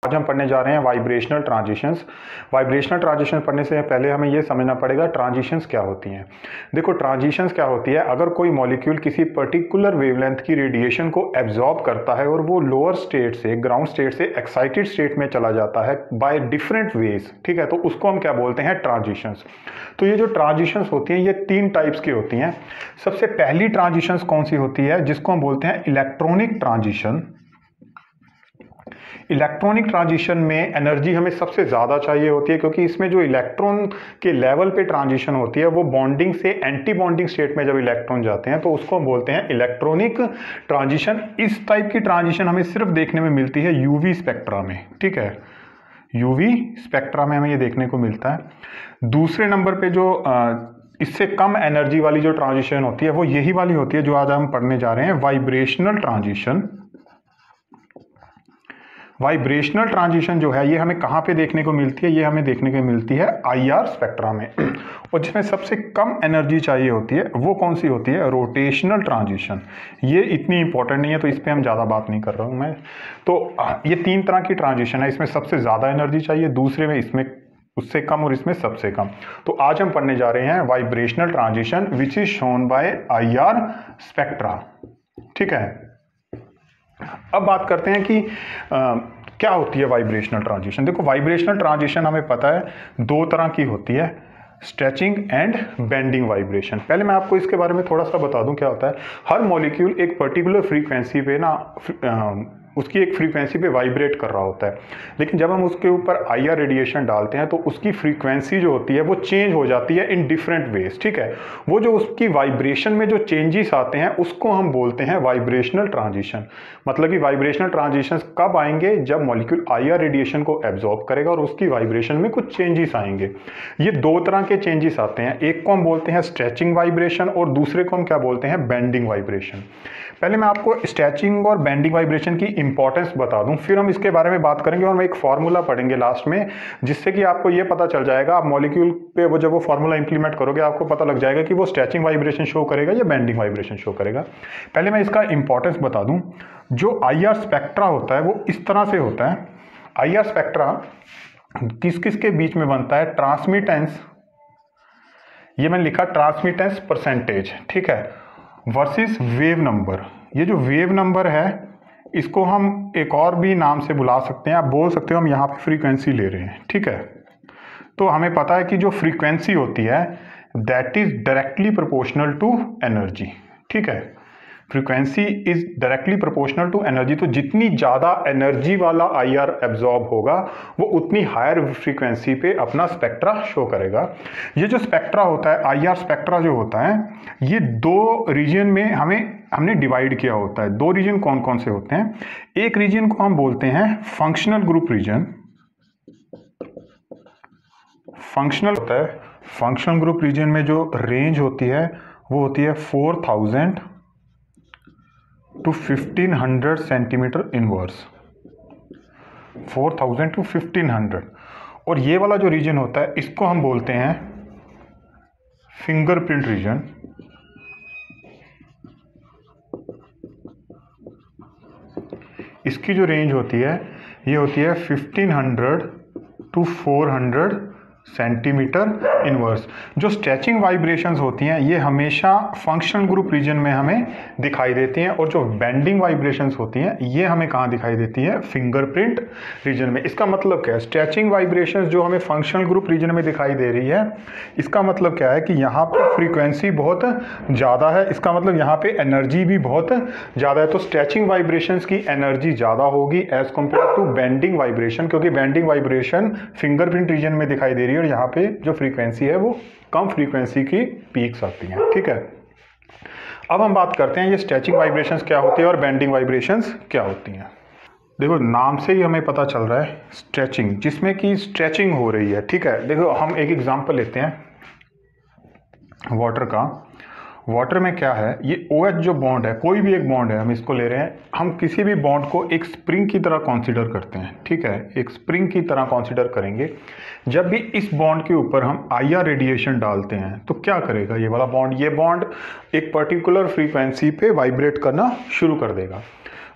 आज हम पढ़ने जा रहे हैं वाइब्रेशनल ट्रांजिशंस। वाइब्रेशनल ट्रांजिशन पढ़ने से पहले हमें यह समझना पड़ेगा ट्रांजिशंस क्या होती हैं। देखो ट्रांजिशंस क्या होती है, अगर कोई मॉलिक्यूल किसी पर्टिकुलर वेवलेंथ की रेडिएशन को एब्जॉर्ब करता है और वो लोअर स्टेट से ग्राउंड स्टेट से एक्साइटेड स्टेट में चला जाता है बाय डिफरेंट वेज, ठीक है, तो उसको हम क्या बोलते हैं, ट्रांजिशंस। तो ये जो ट्रांजिशंस होती हैं ये तीन टाइप्स की होती हैं। सबसे पहली ट्रांजिशंस कौन सी होती है, जिसको हम बोलते हैं इलेक्ट्रॉनिक ट्रांजिशन। इलेक्ट्रॉनिक ट्रांजिशन में एनर्जी हमें सबसे ज़्यादा चाहिए होती है, क्योंकि इसमें जो इलेक्ट्रॉन के लेवल पे ट्रांजिशन होती है वो बॉन्डिंग से एंटी बॉन्डिंग स्टेट में जब इलेक्ट्रॉन जाते हैं तो उसको हम बोलते हैं इलेक्ट्रॉनिक ट्रांजिशन। इस टाइप की ट्रांजिशन हमें सिर्फ देखने में मिलती है यूवी स्पेक्ट्रा में, ठीक है, यूवी स्पेक्ट्रा में हमें ये देखने को मिलता है। दूसरे नंबर पे जो इससे कम एनर्जी वाली जो ट्रांजिशन होती है वो यही वाली होती है जो आज हम पढ़ने जा रहे हैं, वाइब्रेशनल ट्रांजिशन। वाइब्रेशनल ट्रांजिशन जो है ये हमें कहाँ पे देखने को मिलती है, ये हमें देखने को मिलती है आईआर स्पेक्ट्रा में। और जिसमें सबसे कम एनर्जी चाहिए होती है वो कौन सी होती है, रोटेशनल ट्रांजिशन। ये इतनी इंपॉर्टेंट नहीं है तो इस पर हम ज़्यादा बात नहीं कर रहा हूँ मैं। तो ये तीन तरह की ट्रांजिशन है, इसमें सबसे ज़्यादा एनर्जी चाहिए, दूसरे में इसमें उससे कम और इसमें सबसे कम। तो आज हम पढ़ने जा रहे हैं vibrational transition which is shown by IR spectra, ठीक है। अब बात करते हैं कि क्या होती है वाइब्रेशनल ट्रांजिशन। देखो वाइब्रेशनल ट्रांजिशन हमें पता है दो तरह की होती है, स्ट्रेचिंग एंड बेंडिंग वाइब्रेशन। पहले मैं आपको इसके बारे में थोड़ा सा बता दूं क्या होता है। हर मॉलिक्यूल एक पर्टिकुलर फ्रीक्वेंसी पे ना उसकी एक फ्रीक्वेंसी पे वाइब्रेट कर रहा होता है, लेकिन जब हम उसके ऊपर आईआर रेडिएशन डालते हैं तो उसकी फ्रीक्वेंसी जो होती है वो चेंज हो जाती है इन डिफरेंट वेज, ठीक है। वो जो उसकी वाइब्रेशन में जो चेंजेस आते हैं उसको हम बोलते हैं वाइब्रेशनल ट्रांजिशन। मतलब कि वाइब्रेशनल ट्रांजिशन कब आएंगे, जब मॉलिक्यूल आईआर रेडिएशन को एब्जॉर्ब करेगा और उसकी वाइब्रेशन में कुछ चेंजेस आएंगे। ये दो तरह के चेंजेस आते हैं, एक को हम बोलते हैं स्ट्रेचिंग वाइब्रेशन और दूसरे को हम क्या बोलते हैं, बेंडिंग वाइब्रेशन। पहले मैं आपको स्ट्रेचिंग और बेंडिंग वाइब्रेशन की इंपॉर्टेंस बता दूं, फिर हम इसके बारे में बात करेंगे और हम एक फार्मूला पढ़ेंगे लास्ट में, जिससे कि आपको ये पता चल जाएगा, आप मॉलिक्यूल पे वो जब वो फार्मूला इंप्लीमेंट करोगे आपको पता लग जाएगा कि वो स्ट्रेचिंग वाइब्रेशन शो करेगा या बेंडिंग वाइब्रेशन शो करेगा। पहले मैं इसका इंपॉर्टेंस बता दूं। जो आईआर स्पेक्ट्रा होता है वो इस तरह से होता है। आईआर स्पेक्ट्रा किस किस के बीच में बनता है, ट्रांसमिटेंस, ये मैंने लिखा ट्रांसमिटेंस परसेंटेज, ठीक है, वर्सेस वेव नंबर। ये जो वेव नंबर है इसको हम एक और भी नाम से बुला सकते हैं, आप बोल सकते हो हम यहाँ पे फ्रीक्वेंसी ले रहे हैं, ठीक है। तो हमें पता है कि जो फ्रीक्वेंसी होती है that is directly proportional to energy, ठीक है। Frequency is directly proportional to energy. तो जितनी ज़्यादा एनर्जी वाला आईआर एब्जॉर्ब होगा वो उतनी हायर फ्रीक्वेंसी पे अपना स्पेक्ट्रा शो करेगा। ये जो स्पेक्ट्रा होता है, आईआर स्पेक्ट्रा जो होता है, ये दो रीजन में हमने डिवाइड किया होता है। दो रीजन कौन कौन से होते हैं, एक रीजन को हम बोलते हैं फंक्शनल ग्रुप रीजन। फंक्शनल होता है, फंक्शनल ग्रुप रीजन में जो रेंज होती है वो होती है 4000 to 1500 सेंटीमीटर इनवर्स, 4000 to 1500। और ये वाला जो रीजन होता है इसको हम बोलते हैं फिंगरप्रिंट रीजन। इसकी जो रेंज होती है ये होती है 1500 to 400 सेंटीमीटर इनवर्स। जो स्ट्रेचिंग वाइब्रेशंस होती हैं ये हमेशा फंक्शनल ग्रुप रीजन में हमें दिखाई देती हैं, और जो बेंडिंग वाइब्रेशंस होती हैं ये हमें कहाँ दिखाई देती है, फिंगरप्रिंट रीजन में। इसका मतलब क्या है, स्ट्रेचिंग वाइब्रेशंस जो हमें फंक्शनल ग्रुप रीजन में दिखाई दे रही है, इसका मतलब क्या है कि यहाँ पर फ्रीक्वेंसी बहुत ज़्यादा है, इसका मतलब यहाँ पे एनर्जी भी बहुत ज़्यादा है। तो स्ट्रेचिंग वाइब्रेशंस की एनर्जी ज़्यादा होगी as compare to bending vibration, क्योंकि बेंडिंग वाइब्रेशन फिंगरप्रिंट रीजन में दिखाई दे रही है और यहाँ पे जो फ्रीक्वेंसी है वो कम फ्रीक्वेंसी की पीक्स आती हैं, ठीक है। अब हम बात करते हैं ये स्ट्रेचिंग वाइब्रेशंस क्या होती है और बेंडिंग वाइब्रेशंस क्या होती हैं। देखो नाम से ही हमें पता चल रहा है स्ट्रेचिंग, जिसमें कि स्ट्रेचिंग हो रही है, ठीक है। देखो हम एक एग्जांपल लेते हैं वाटर का। वाटर में क्या है, ये OH जो बॉन्ड है, कोई भी एक बॉन्ड है, हम इसको ले रहे हैं, हम किसी भी बॉन्ड को एक स्प्रिंग की तरह कंसीडर करते हैं, ठीक है, एक स्प्रिंग की तरह कंसीडर करेंगे। जब भी इस बॉन्ड के ऊपर हम आईआर रेडिएशन डालते हैं तो क्या करेगा ये वाला बॉन्ड, ये बॉन्ड एक पर्टिकुलर फ्रीक्वेंसी पे वाइब्रेट करना शुरू कर देगा।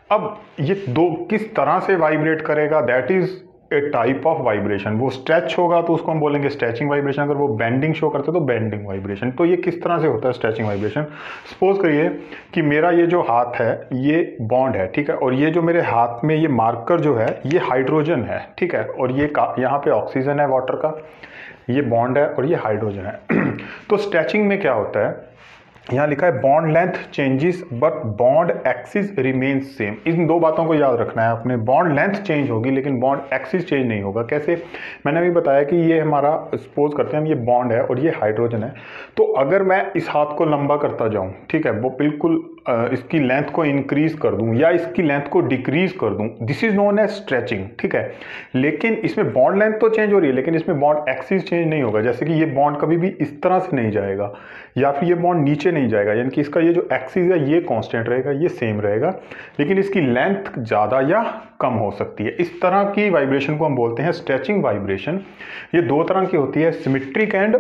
अब ये दो किस तरह से वाइब्रेट करेगा, that is a type of vibration. वो स्ट्रेच होगा तो उसको हम बोलेंगे स्ट्रेचिंग वाइब्रेशन, अगर वो बेंडिंग शो करते तो बेंडिंग वाइब्रेशन। तो ये किस तरह से होता है स्ट्रेचिंग वाइब्रेशन। सपोज करिए कि मेरा ये जो हाथ है ये बॉन्ड है, ठीक है, और ये जो मेरे हाथ में ये मार्कर जो है ये हाइड्रोजन है, ठीक है, और ये यहाँ पे ऑक्सीजन है वाटर का, ये बॉन्ड है और ये हाइड्रोजन है। तो स्ट्रेचिंग में क्या होता है, यहाँ लिखा है bond length changes but bond axis remains same. इन दो बातों को याद रखना है आपने, बॉन्ड लेंथ चेंज होगी लेकिन बॉन्ड एक्सिस चेंज नहीं होगा। कैसे, मैंने अभी बताया कि ये हमारा सपोज करते हैं हम ये बॉन्ड है और ये हाइड्रोजन है, तो अगर मैं इस हाथ को लंबा करता जाऊं, ठीक है, वो बिल्कुल इसकी लेंथ को इंक्रीज कर दूं या इसकी लेंथ को डिक्रीज कर दूं, this is known as stretching, ठीक है। लेकिन इसमें बॉन्ड लेंथ तो चेंज हो रही है लेकिन इसमें बॉन्ड एक्सिस चेंज नहीं होगा। जैसे कि ये बॉन्ड कभी भी इस तरह से नहीं जाएगा या फिर ये बॉन्ड नीचे नहीं जाएगा, यानी कि इसका ये जो एक्सिस है ये कांस्टेंट रहेगा, ये सेम रहेगा, लेकिन इसकी लेंथ ज़्यादा या कम हो सकती है। इस तरह की वाइब्रेशन को हम बोलते हैं स्ट्रेचिंग वाइब्रेशन। ये दो तरह की होती है, symmetric and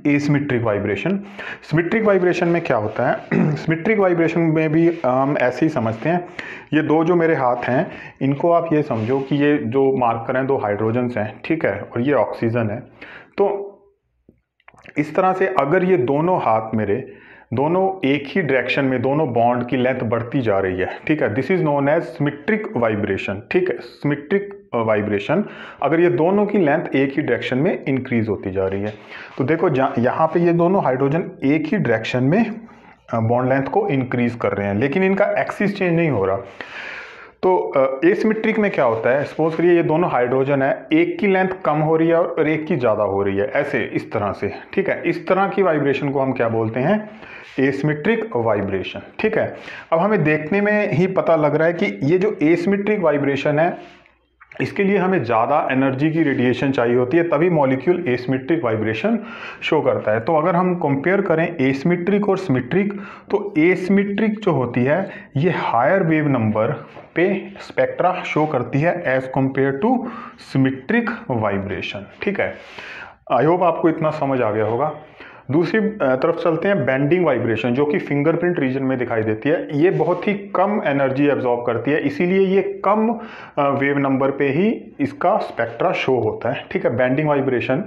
asymmetric vibration. Symmetric vibration में क्या होता है, सिमेट्रिक वाइब्रेशन में भी हम ऐसे ही समझते हैं, ये दो जो मेरे हाथ हैं इनको आप ये समझो कि ये जो मार्कर हैं दो हाइड्रोजन्स हैं, ठीक है, और ये ऑक्सीजन है। तो इस तरह से अगर ये दोनों हाथ मेरे दोनों एक ही डायरेक्शन में, दोनों बॉन्ड की लेंथ बढ़ती जा रही है, ठीक है, this is known as symmetric vibration, ठीक है, सिमेट्रिक वाइब्रेशन। अगर ये दोनों की लेंथ एक ही डायरेक्शन में इंक्रीज होती जा रही है, तो देखो यहाँ पे ये दोनों हाइड्रोजन एक ही डायरेक्शन में बॉन्ड लेंथ को इंक्रीज कर रहे हैं लेकिन इनका एक्सिस चेंज नहीं हो रहा। तो एसिमेट्रिक में क्या होता है, सपोज करिए ये दोनों हाइड्रोजन है, एक की लेंथ कम हो रही है और एक की ज़्यादा हो रही है, ऐसे इस तरह से, ठीक है, इस तरह की वाइब्रेशन को हम क्या बोलते हैं, एसिमेट्रिक वाइब्रेशन, ठीक है। अब हमें देखने में ही पता लग रहा है कि ये जो एसिमेट्रिक वाइब्रेशन है इसके लिए हमें ज़्यादा एनर्जी की रेडिएशन चाहिए होती है, तभी मॉलिक्यूल एसिमेट्रिक वाइब्रेशन शो करता है। तो अगर हम कंपेयर करें एसिमेट्रिक और सिमेट्रिक, तो एसिमेट्रिक जो होती है ये हायर वेव नंबर पे स्पेक्ट्रा शो करती है as compare to symmetric vibration, ठीक है। आई होप आपको इतना समझ आ गया होगा। दूसरी तरफ चलते हैं, बेंडिंग वाइब्रेशन, जो कि फिंगरप्रिंट रीजन में दिखाई देती है। ये बहुत ही कम एनर्जी एब्जॉर्ब करती है, इसीलिए ये कम वेव नंबर पे ही इसका स्पेक्ट्रा शो होता है, ठीक है। बेंडिंग वाइब्रेशन,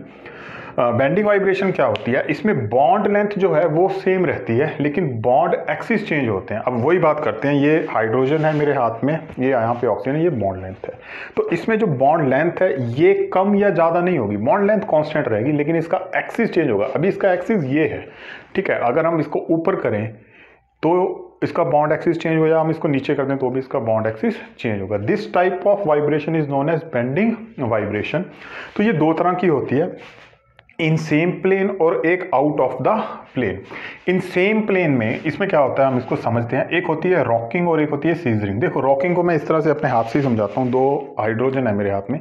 बेंडिंग वाइब्रेशन क्या होती है, इसमें बॉन्ड लेंथ जो है वो सेम रहती है लेकिन बॉन्ड एक्सिस चेंज होते हैं। अब वही बात करते हैं, ये हाइड्रोजन है मेरे हाथ में, ये यहाँ पे ऑक्सीजन है, ये बॉन्ड लेंथ है। तो इसमें जो बॉन्ड लेंथ है ये कम या ज़्यादा नहीं होगी, बॉन्ड लेंथ कांस्टेंट रहेगी लेकिन इसका एक्सिस चेंज होगा। अभी इसका एक्सिस ये है, ठीक है, अगर हम इसको ऊपर करें तो इसका बॉन्ड एक्सिस चेंज हो जाए, हम इसको नीचे कर दें तो भी इसका बॉन्ड एक्सिस चेंज होगा। This type of vibration is known as bending vibration. तो ये दो तरह की होती है, इन सेम प्लेन और एक आउट ऑफ द प्लेन। इन सेम प्लेन में इसमें क्या होता है हम इसको समझते हैं, एक होती है रॉकिंग और एक होती है सीजरिंग। देखो रॉकिंग को मैं इस तरह से अपने हाथ से ही समझाता हूँ, दो हाइड्रोजन है मेरे हाथ में,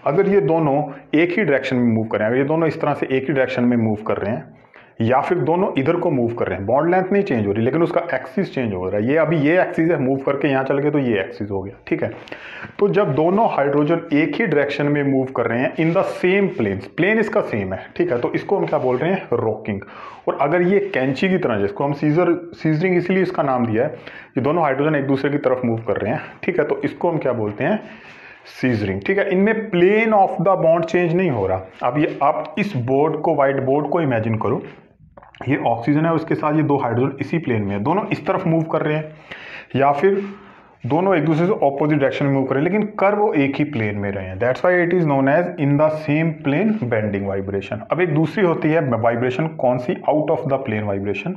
अगर ये दोनों एक ही डायरेक्शन में मूव कर रहे हैं, अगर ये दोनों इस तरह से एक ही डायरेक्शन में मूव कर रहे हैं या फिर दोनों इधर को मूव कर रहे हैं, बॉन्ड लेंथ नहीं चेंज हो रही लेकिन उसका एक्सिस चेंज हो रहा है। ये अभी ये एक्सिस है, मूव करके यहाँ चल गए तो ये एक्सिस हो गया, ठीक है। तो जब दोनों हाइड्रोजन एक ही डायरेक्शन में मूव कर रहे हैं in the same plane, plane इसका सेम है, ठीक है, तो इसको हम क्या बोल रहे हैं, रॉकिंग। और अगर ये कैंची की तरह, जिसको हम सीजरिंग इसलिए इसका नाम दिया है, ये दोनों हाइड्रोजन एक दूसरे की तरफ मूव कर रहे हैं, ठीक है, तो इसको हम क्या बोलते हैं, सीजरिंग, ठीक है। इनमें plane of the bond change नहीं हो रहा। अब ये आप इस बोर्ड को, व्हाइट बोर्ड को इमेजिन करो, ये ऑक्सीजन है, उसके साथ ये दो हाइड्रोजन इसी प्लेन में है, दोनों इस तरफ मूव कर रहे हैं या फिर दोनों एक दूसरे से ऑपोजिट डायरेक्शन में मूव कर रहे हैं लेकिन कर वो एक ही प्लेन में रहे हैं, that's why it is known as in the same plane bending vibration. अब एक दूसरी होती है वाइब्रेशन, कौन सी, out of the plane vibration.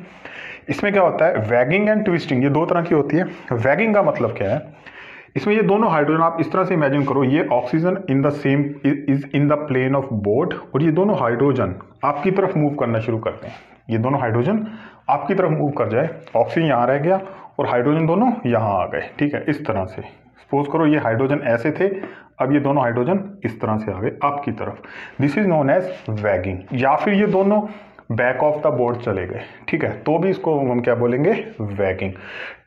इसमें क्या होता है, वैगिंग एंड ट्विस्टिंग, ये दो तरह की होती है। वैगिंग का मतलब क्या है, इसमें ये दोनों हाइड्रोजन आप इस तरह से इमेजिन करो, ये oxygen in the same is in the plane of board और ये दोनों हाइड्रोजन आपकी तरफ मूव करना शुरू करते हैं। ये दोनों हाइड्रोजन आपकी तरफ मूव कर जाए, ऑक्सीजन यहाँ रह गया और हाइड्रोजन दोनों यहाँ आ गए, ठीक है, इस तरह से। सपोज करो ये हाइड्रोजन ऐसे थे, अब ये दोनों हाइड्रोजन इस तरह से आ गए आपकी तरफ, this is known as wagging. या फिर ये दोनों बैक ऑफ द बोर्ड चले गए, ठीक है, तो भी इसको हम क्या बोलेंगे, वैगिंग।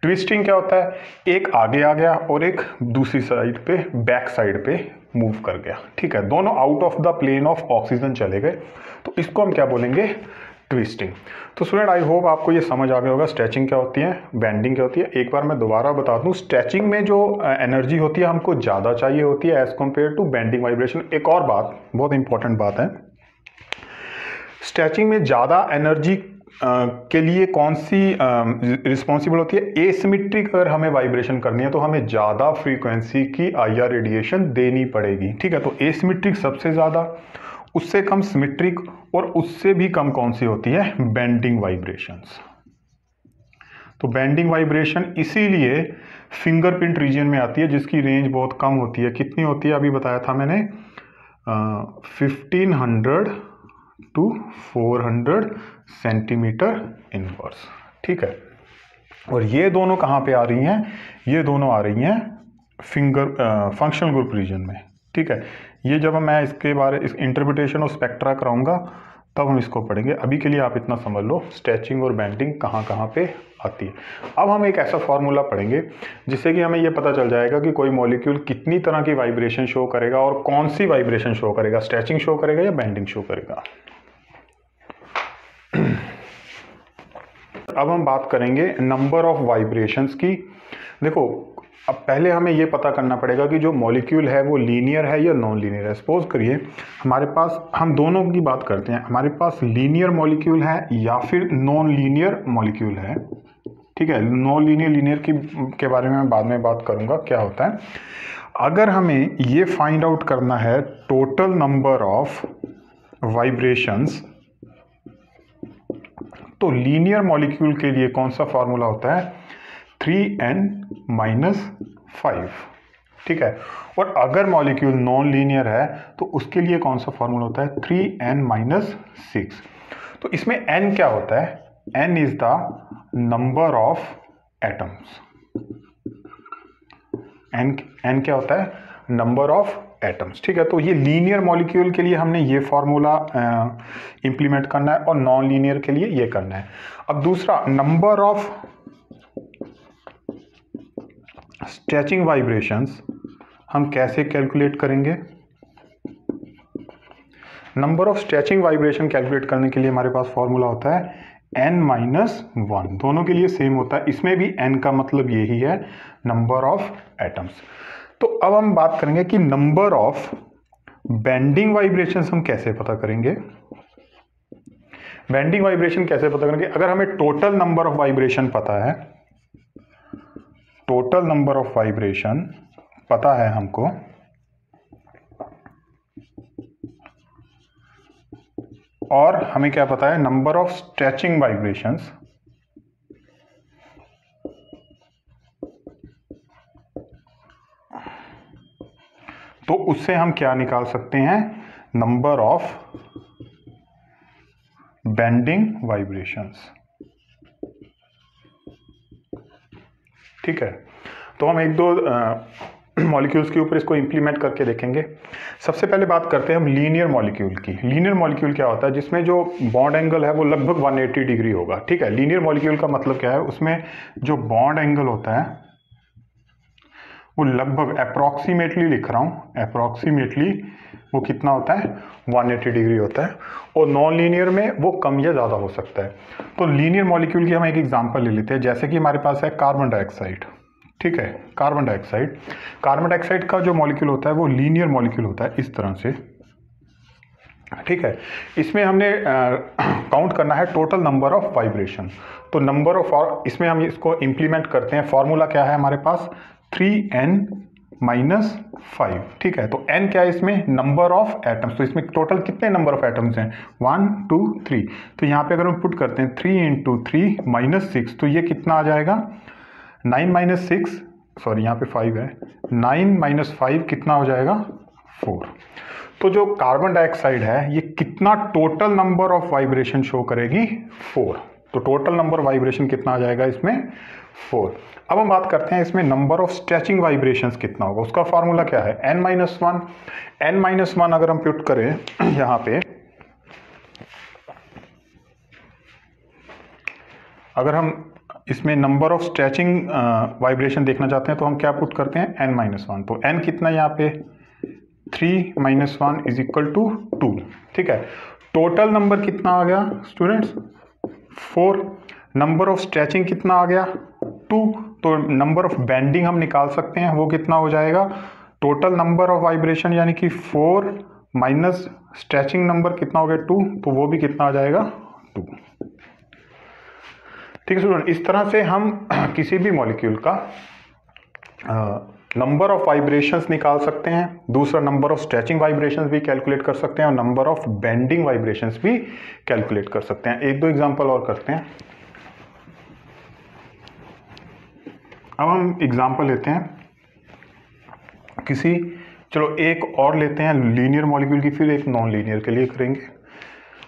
ट्विस्टिंग क्या होता है, एक आगे आ गया और एक दूसरी साइड पे, बैक साइड पे मूव कर गया, ठीक है, दोनों out of the plane of oxygen चले गए, तो इसको हम क्या बोलेंगे, ट्विस्टिंग। तो स्टूडेंट आई होप आपको ये समझ आ गया होगा स्ट्रेचिंग क्या होती है, बेंडिंग क्या होती है। एक बार मैं दोबारा बता दूं, स्ट्रेचिंग में जो एनर्जी होती है हमको ज़्यादा चाहिए होती है as compare to bending vibration. एक और बात, बहुत इंपॉर्टेंट बात है, स्ट्रेचिंग में ज़्यादा एनर्जी के लिए कौन सी रिस्पॉन्सिबल होती है, एसिमेट्रिक अगर हमें वाइब्रेशन करनी है तो हमें ज़्यादा फ्रीक्वेंसी की IR रेडिएशन देनी पड़ेगी। ठीक है, तो एसिमेट्रिक सबसे ज़्यादा, उससे कम सिमेट्रिक, और उससे भी कम कौन सी होती है, बेंडिंग वाइब्रेशंस। तो बेंडिंग वाइब्रेशन इसीलिए फिंगरप्रिंट रीजन में आती है, जिसकी रेंज बहुत कम होती है। कितनी होती है अभी बताया था मैंने, 1500 to 400 सेंटीमीटर इनवर्स। ठीक है, और ये दोनों कहाँ पे आ रही हैं, ये दोनों आ रही हैं फंक्शनल ग्रुप रीजन में। ठीक है, ये जब मैं इसके बारे इस इंटरप्रिटेशन और स्पेक्ट्रा कराऊंगा तब हम इसको पढ़ेंगे। अभी के लिए आप इतना समझ लो स्ट्रेचिंग और बेंडिंग कहाँ कहाँ पे आती है। अब हम एक ऐसा फॉर्मूला पढ़ेंगे जिससे कि हमें ये पता चल जाएगा कि कोई मॉलिक्यूल कितनी तरह की वाइब्रेशन शो करेगा और कौन सी वाइब्रेशन शो करेगा, स्ट्रेचिंग शो करेगा या बेंडिंग शो करेगा। अब हम बात करेंगे नंबर ऑफ वाइब्रेशंस की। देखो, अब पहले हमें ये पता करना पड़ेगा कि जो मॉलिक्यूल है वो लीनियर है या नॉन लीनियर है। सपोज करिए हमारे पास, हम दोनों की बात करते हैं, हमारे पास लीनियर मॉलिक्यूल है या फिर नॉन लीनियर मॉलिक्यूल है। ठीक है, नॉन लीनियर लीनियर के बारे में मैं बाद में बात करूंगा क्या होता है। अगर हमें ये फाइंड आउट करना है टोटल नंबर ऑफ वाइब्रेशंस, तो लीनियर मॉलिक्यूल के लिए कौन सा फॉर्मूला होता है, 3n-5। ठीक है, और अगर मॉलिक्यूल नॉन लीनियर है तो उसके लिए कौन सा फॉर्मूला होता है, 3n-6। तो इसमें n क्या होता है, n is the number of atoms. n क्या होता है, नंबर ऑफ एटम्स। ठीक है, तो ये लीनियर मॉलिक्यूल के लिए हमने ये फॉर्मूला इंप्लीमेंट करना है और नॉन लीनियर के लिए ये करना है। अब दूसरा, नंबर ऑफ स्ट्रेचिंग वाइब्रेशंस हम कैसे कैलकुलेट करेंगे। Number of stretching vibration calculate करने के लिए हमारे पास फॉर्मूला होता है n-1। दोनों के लिए सेम होता है, इसमें भी n का मतलब यही है, नंबर ऑफ एटम्स। तो अब हम बात करेंगे कि नंबर ऑफ बेंडिंग वाइब्रेशंस हम कैसे पता करेंगे। बेंडिंग वाइब्रेशन कैसे पता करेंगे, अगर हमें टोटल नंबर ऑफ वाइब्रेशन पता है, टोटल नंबर ऑफ वाइब्रेशन पता है हमको, और हमें क्या पता है, नंबर ऑफ स्ट्रेचिंग वाइब्रेशंस, तो उससे हम क्या निकाल सकते हैं, नंबर ऑफ बेंडिंग वाइब्रेशंस। ठीक है, तो हम एक दो मॉलिक्यूल्स के ऊपर इसको इंप्लीमेंट करके देखेंगे। सबसे पहले बात करते हैं हम लीनियर मॉलिक्यूल की। लीनियर मॉलिक्यूल क्या होता है, जिसमें जो बॉन्ड एंगल है वो लगभग 180 डिग्री होगा। ठीक है, लीनियर मॉलिक्यूल का मतलब क्या है, उसमें जो बॉन्ड एंगल होता है वो लगभग अप्रॉक्सीमेटली लिख रहा हूँ, अप्रॉक्सीमेटली वो कितना होता है, 180 डिग्री होता है, और नॉन लीनियर में वो कम या ज़्यादा हो सकता है। तो लीनियर मॉलिक्यूल की हम एक एग्जांपल ले लेते हैं, जैसे कि हमारे पास है कार्बन डाइऑक्साइड। ठीक है, कार्बन डाइऑक्साइड का जो मॉलिक्यूल होता है वो लीनियर मॉलिक्यूल होता है इस तरह से। ठीक है, इसमें हमने काउंट करना है टोटल नंबर ऑफ वाइब्रेशन। तो नंबर ऑफ, इसमें हम इसको इंप्लीमेंट करते हैं। फॉर्मूला क्या है हमारे पास, 3n-5। ठीक है, तो n क्या है इसमें, नंबर ऑफ एटम्स। तो इसमें टोटल कितने नंबर ऑफ एटम्स हैं, 1 2 3। तो यहाँ पे अगर हम पुट करते हैं 3 × 3 - 6, तो ये कितना आ जाएगा, 9 - 6, सॉरी यहाँ पे 5 है, 9 - 5 कितना हो जाएगा, 4। तो जो कार्बन डाइऑक्साइड है ये कितना total number of vibration show करेगी, 4। तो टोटल नंबर वाइब्रेशन कितना आ जाएगा इसमें, 4। अब हम बात करते हैं इसमें नंबर ऑफ स्ट्रेचिंग वाइब्रेशंस कितना होगा। उसका फॉर्मूला क्या है, n-1। n-1 अगर हम पुट करें यहाँ पे, अगर हम इसमें नंबर ऑफ स्ट्रेचिंग वाइब्रेशन देखना चाहते हैं तो हम क्या पुट करते हैं, n-1। तो n कितना यहाँ पे, 3 - 1 = 2। ठीक है, टोटल नंबर कितना आ गया स्टूडेंट्स 4, नंबर ऑफ स्ट्रेचिंग कितना आ गया 2, तो नंबर ऑफ बेंडिंग हम निकाल सकते हैं, वो कितना हो जाएगा टोटल नंबर ऑफ वाइब्रेशन यानी कि 4 माइनस स्ट्रेचिंग नंबर कितना हो गया 2, तो वो भी कितना आ जाएगा 2। ठीक है स्टूडेंट, इस तरह से हम किसी भी मॉलिक्यूल का नंबर ऑफ वाइब्रेशंस निकाल सकते हैं, दूसरा नंबर ऑफ स्ट्रेचिंग वाइब्रेशंस भी कैलकुलेट कर सकते हैं और नंबर ऑफ बेंडिंग वाइब्रेशंस भी कैलकुलेट कर सकते हैं। एक दो एग्जांपल और करते हैं। अब हम एग्जांपल लेते हैं किसी, चलो एक और लेते हैं लीनियर मॉलिक्यूल की, फिर एक नॉन लीनियर के लिए करेंगे।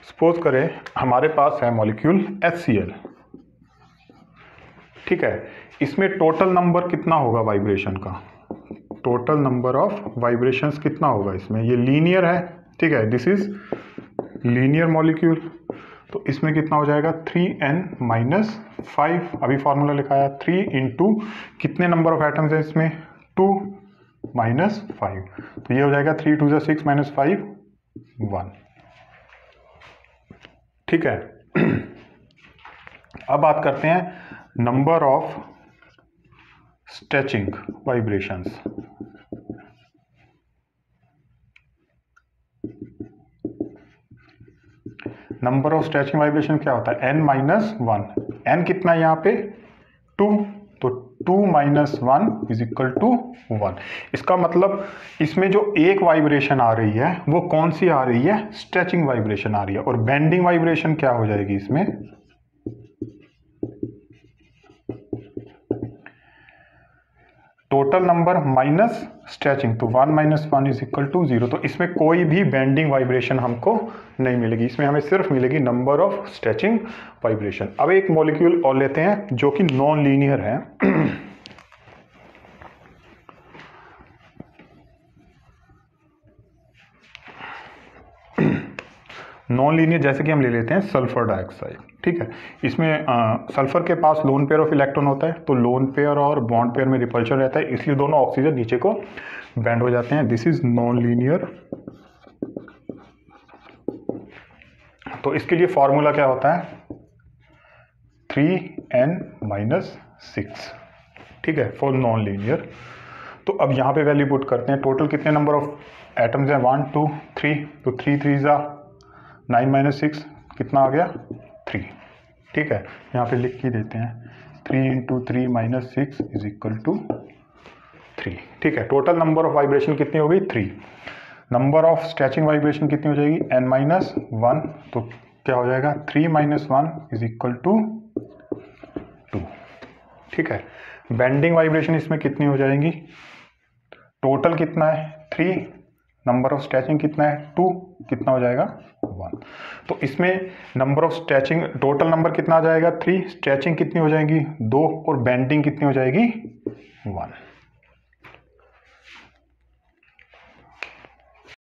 सपोज करें हमारे पास है मॉलिक्यूल HCl, ठीक है, इसमें टोटल नंबर कितना होगा वाइब्रेशन का, टोटल नंबर ऑफ वाइब्रेशंस कितना होगा इसमें, ये लीनियर है, ठीक है, दिस इज लीनियर मॉलिक्यूल, तो इसमें कितना हो जाएगा 3n-5, अभी फॉर्मूला लिखाया 3 इंटू कितने नंबर ऑफ एटम्स है इसमें 2 माइनस 5, तो ये हो जाएगा 3 2 6 माइनस 5 1, ठीक है। अब बात करते हैं number of stretching vibrations. Number of stretching vibration क्या होता है n-1, n कितना है यहाँ पे 2, तो 2 माइनस 1 इज इक्वल टू 1। इसका मतलब इसमें जो एक वाइब्रेशन आ रही है वो कौन सी आ रही है, स्ट्रेचिंग वाइब्रेशन आ रही है, और बेंडिंग वाइब्रेशन क्या हो जाएगी इसमें, टोटल नंबर माइनस स्ट्रेचिंग, तो 1 माइनस 1 इज इक्वल टू 0, तो इसमें कोई भी बेंडिंग वाइब्रेशन हमको नहीं मिलेगी, इसमें हमें सिर्फ मिलेगी नंबर ऑफ स्ट्रेचिंग वाइब्रेशन। अब एक मॉलिक्यूल और लेते हैं जो कि नॉन लीनियर है। नॉन लीनियर जैसे कि हम ले लेते हैं सल्फर डाइऑक्साइड, ठीक है, इसमें सल्फर के पास लोन पेयर ऑफ इलेक्ट्रॉन होता है, तो लोन पेयर और बॉन्ड पेयर में रिपल्शन रहता है, इसलिए दोनों ऑक्सीजन नीचे को बैंड हो जाते हैं, दिस इज नॉन लीनियर। तो इसके लिए फॉर्मूला क्या होता है 3n-6, ठीक है, फॉर नॉन लीनियर। तो अब यहाँ पे वैल्यू पुट करते हैं, टोटल कितने नंबर ऑफ एटम्स हैं 1 2 3, तो 3 3 जा 9 माइनस 6 कितना आ गया 3, ठीक है, यहाँ पे लिख के देते हैं 3 into 3 minus 6 is equal to 3, ठीक है। टोटल नंबर ऑफ वाइब्रेशन कितनी हो गई 3, नंबर ऑफ स्ट्रेचिंग वाइब्रेशन कितनी हो जाएगी n-1, तो क्या हो जाएगा 3 माइनस 1 इज इक्वल टू 2, ठीक है। बेंडिंग वाइब्रेशन इसमें कितनी हो जाएंगी, टोटल कितना है 3, नंबर ऑफ स्ट्रेचिंग कितना है 2, कितना हो जाएगा 1, तो इसमें number of stretching total number कितना आ जाएगा 3, स्ट्रेचिंग कितनी हो जाएगी 2 और बेंडिंग कितनी हो जाएगी 1।